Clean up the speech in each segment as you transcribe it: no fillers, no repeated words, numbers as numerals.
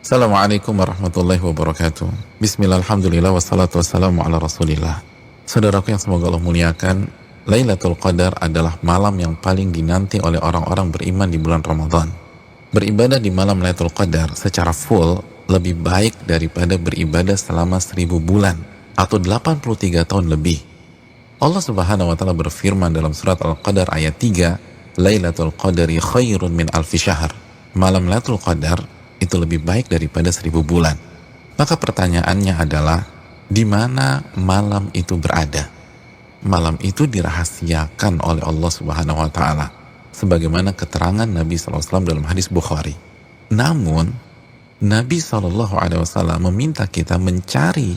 Assalamualaikum warahmatullahi wabarakatuh. Bismillah, alhamdulillah, wassalatu wassalamu ala rasulillah. Saudaraku yang semoga Allah muliakan, Lailatul Qadar adalah malam yang paling dinanti oleh orang-orang beriman di bulan Ramadan. Beribadah di malam Lailatul Qadar secara full lebih baik daripada beribadah selama 1000 bulan atau 83 tahun lebih. Allah Subhanahu wa taala berfirman dalam surat Al-Qadar ayat 3, Lailatul Qadari khairun min alfi syahr. Malam Lailatul Qadar itu lebih baik daripada 1000 bulan. Maka pertanyaannya adalah, di mana malam itu berada? Malam itu dirahasiakan oleh Allah Subhanahu wa taala sebagaimana keterangan Nabi SAW dalam hadis Bukhari. Namun Nabi SAW meminta kita mencari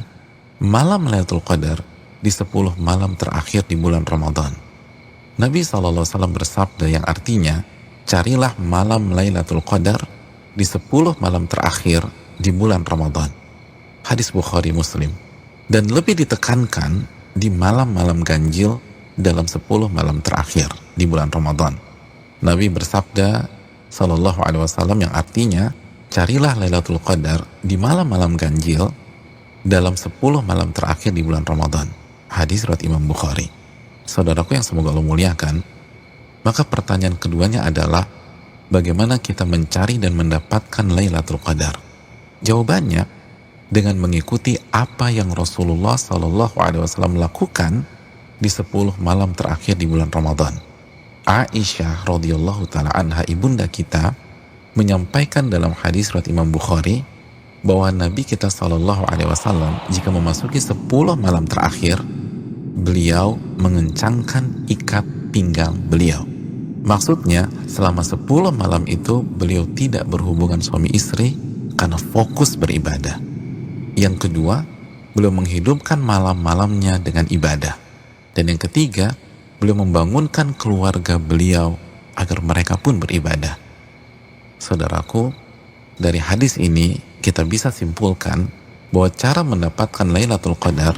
malam Lailatul Qadar di 10 malam terakhir di bulan Ramadan. Nabi SAW bersabda yang artinya, carilah malam Lailatul Qadar di 10 malam terakhir di bulan Ramadan. Hadis Bukhari Muslim. Dan lebih ditekankan di malam-malam ganjil dalam 10 malam terakhir di bulan Ramadan. Nabi bersabda sallallahu alaihi wasallam yang artinya, carilah Lailatul Qadar di malam-malam ganjil dalam 10 malam terakhir di bulan Ramadan. Hadis riwayat Imam Bukhari. Saudaraku yang semoga Allah muliakan, maka pertanyaan keduanya adalah, bagaimana kita mencari dan mendapatkan Lailatul Qadar? Jawabannya dengan mengikuti apa yang Rasulullah SAW lakukan di 10 malam terakhir di bulan Ramadan. Aisyah radhiyallahu taala anha, ibunda kita, menyampaikan dalam hadis riwayat Imam Bukhari bahwa Nabi kita SAW jika memasuki 10 malam terakhir, beliau mengencangkan ikat pinggang beliau. Maksudnya, selama 10 malam itu beliau tidak berhubungan suami istri karena fokus beribadah. Yang kedua, beliau menghidupkan malam-malamnya dengan ibadah. Dan yang ketiga, beliau membangunkan keluarga beliau agar mereka pun beribadah. Saudaraku, dari hadis ini kita bisa simpulkan bahwa cara mendapatkan Lailatul Qadar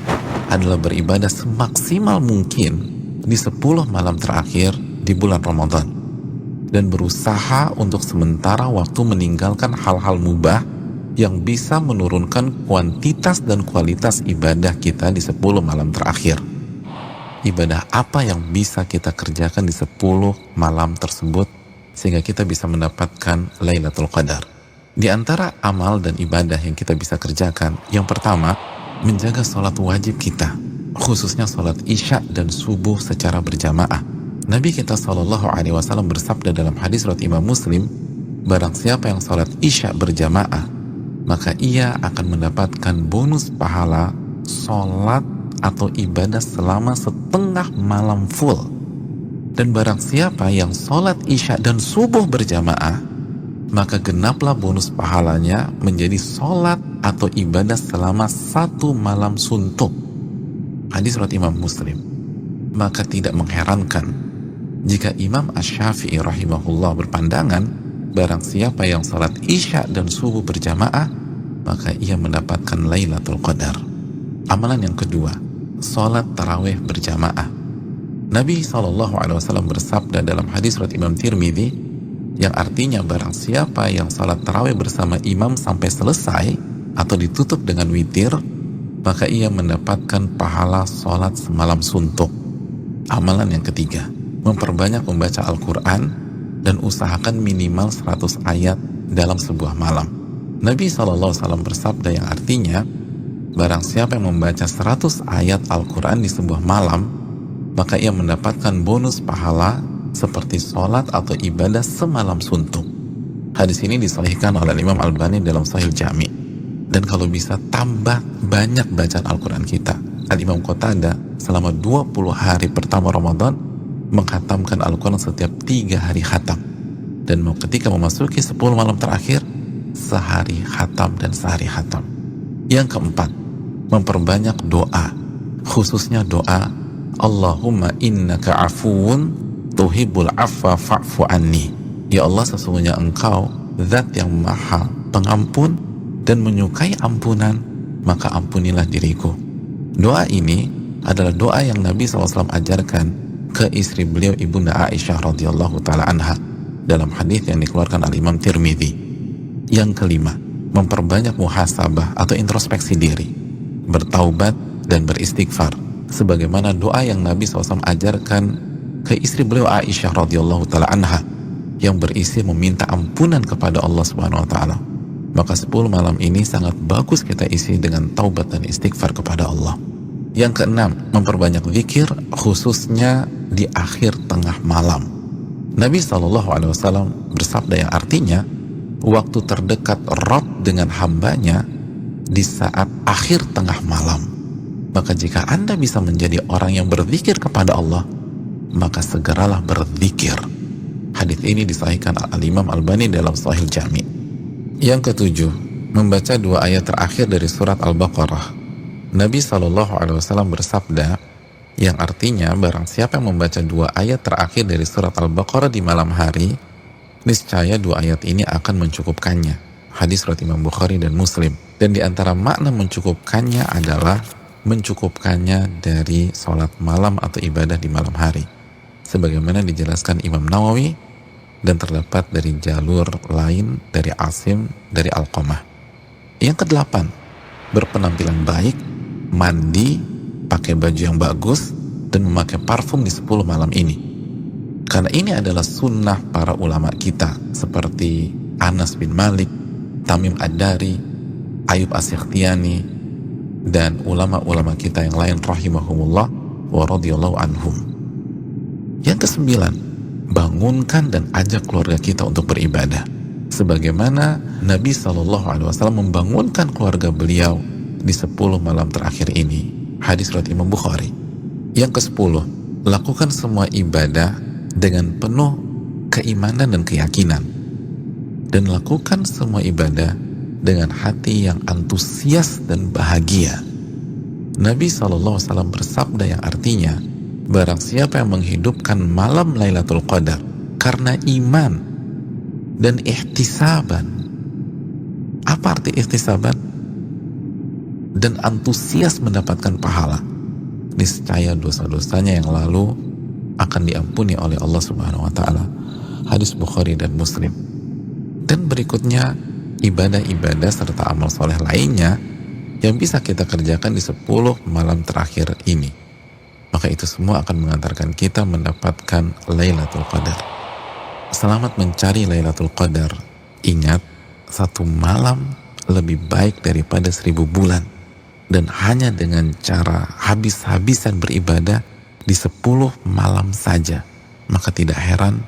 adalah beribadah semaksimal mungkin di 10 malam terakhir di bulan Ramadan dan berusaha untuk sementara waktu meninggalkan hal-hal mubah yang bisa menurunkan kuantitas dan kualitas ibadah kita di 10 malam terakhir. Ibadah apa yang bisa kita kerjakan di 10 malam tersebut sehingga kita bisa mendapatkan Lailatul Qadar? Di antara amal dan ibadah yang kita bisa kerjakan, yang pertama, menjaga sholat wajib kita, khususnya sholat isya dan subuh secara berjamaah. Nabi kita SAW bersabda dalam hadis riwayat Imam Muslim, barang siapa yang sholat isya berjamaah, maka ia akan mendapatkan bonus pahala sholat atau ibadah selama setengah malam full. Dan barang siapa yang sholat isya dan subuh berjamaah, maka genaplah bonus pahalanya menjadi sholat atau ibadah selama 1 malam suntuk. Hadis riwayat Imam Muslim. Maka tidak mengherankan jika Imam Asy-Syafi'i rahimahullah berpandangan, barang siapa yang sholat isya dan subuh berjamaah, maka ia mendapatkan Lailatul Qadar. Amalan yang kedua, sholat tarawih berjamaah. Nabi SAW bersabda dalam hadis riwayat Imam Tirmidzi, yang artinya barang siapa yang sholat tarawih bersama imam sampai selesai atau ditutup dengan witir, maka ia mendapatkan pahala sholat semalam suntuk. Amalan yang ketiga, memperbanyak membaca Al-Quran dan usahakan minimal 100 ayat dalam sebuah malam. Nabi SAW bersabda yang artinya, barang siapa yang membaca 100 ayat Al-Quran di sebuah malam, maka ia mendapatkan bonus pahala seperti sholat atau ibadah semalam suntuk. Hadis ini disahihkan oleh Imam Albani dalam Sahih Jami. Dan kalau bisa tambah banyak bacaan Al-Quran kita. Al-Imam Qatadah selama 20 hari pertama Ramadan menghatamkan Al-Quran setiap 3 hari khatam. Dan ketika memasuki 10 malam terakhir, sehari khatam dan sehari khatam. Yang keempat, memperbanyak doa, khususnya doa Allahumma innaka afuun tuhibbul afwa fa'fu anni. Ya Allah, sesungguhnya Engkau zat yang maha pengampun dan menyukai ampunan, maka ampunilah diriku. Doa ini adalah doa yang Nabi SAW ajarkan ke istri beliau, ibunda Aisyah radhiyallahu taala anha, dalam hadis yang dikeluarkan oleh Imam Tirmidzi. Yang kelima, memperbanyak muhasabah atau introspeksi diri, bertaubat dan beristighfar, sebagaimana doa yang Nabi SAW ajarkan ke istri beliau Aisyah radhiyallahu taala anha yang berisi meminta ampunan kepada Allah Subhanahu wa taala. Maka 10 malam ini sangat bagus kita isi dengan taubat dan istighfar kepada Allah. Yang keenam, memperbanyak zikir khususnya di akhir tengah malam. Nabi SAW bersabda yang artinya waktu terdekat Rabb dengan hambanya di saat akhir tengah malam. Maka jika Anda bisa menjadi orang yang berzikir kepada Allah, maka segeralah berzikir. Hadis ini disahihkan Al-Imam Albani dalam Sahih Jami'. Yang ketujuh, membaca 2 ayat terakhir dari surat Al-Baqarah. Nabi SAW bersabda yang artinya barang siapa yang membaca 2 ayat terakhir dari surat Al-Baqarah di malam hari, niscaya 2 ayat ini akan mencukupkannya. Hadis riwayat Imam Bukhari dan Muslim. Dan di antara makna mencukupkannya adalah mencukupkannya dari sholat malam atau ibadah di malam hari, sebagaimana dijelaskan Imam Nawawi dan terdapat dari jalur lain dari Asim dari Alqamah. Yang kedelapan, berpenampilan baik, mandi, pakai baju yang bagus, dan memakai parfum di 10 malam ini. Karena ini adalah sunnah para ulama kita seperti Anas bin Malik, Tamim Ad-Dari, Ayub As-Sikhtiyani, dan ulama-ulama kita yang lain rahimahumullah wa radhiyallahu anhum. Yang kesembilan, bangunkan dan ajak keluarga kita untuk beribadah, sebagaimana Nabi SAW membangunkan keluarga beliau di 10 malam terakhir ini. Hadis riwayat Imam Bukhari. Yang ke-10, lakukan semua ibadah dengan penuh keimanan dan keyakinan, dan lakukan semua ibadah dengan hati yang antusias dan bahagia. Nabi SAW bersabda yang artinya, barang siapa yang menghidupkan malam Lailatul Qadar karena iman dan ihtisaban. Apa arti ihtisaban? Dan antusias mendapatkan pahala, niscaya dosa-dosanya yang lalu akan diampuni oleh Allah Subhanahu wa taala. Hadis Bukhari dan Muslim. Dan berikutnya, ibadah-ibadah serta amal soleh lainnya yang bisa kita kerjakan di 10 malam terakhir ini. Maka itu semua akan mengantarkan kita mendapatkan Lailatul Qadar. Selamat mencari Lailatul Qadar. Ingat, 1 malam lebih baik daripada 1000 bulan. Dan hanya dengan cara habis-habisan beribadah di 10 malam saja, maka tidak heran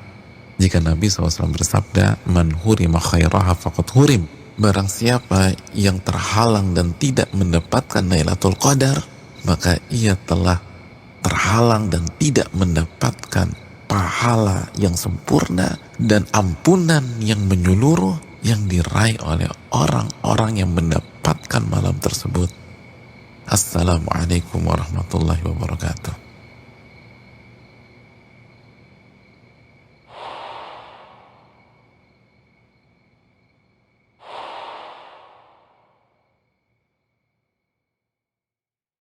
jika Nabi SAW bersabda, man hurima khairaha faqad hurim. Barang siapa yang terhalang dan tidak mendapatkan Lailatul Qadar, maka ia telah terhalang dan tidak mendapatkan pahala yang sempurna dan ampunan yang menyeluruh yang diraih oleh orang-orang yang mendapatkan malam tersebut. Assalamualaikum warahmatullahi wabarakatuh.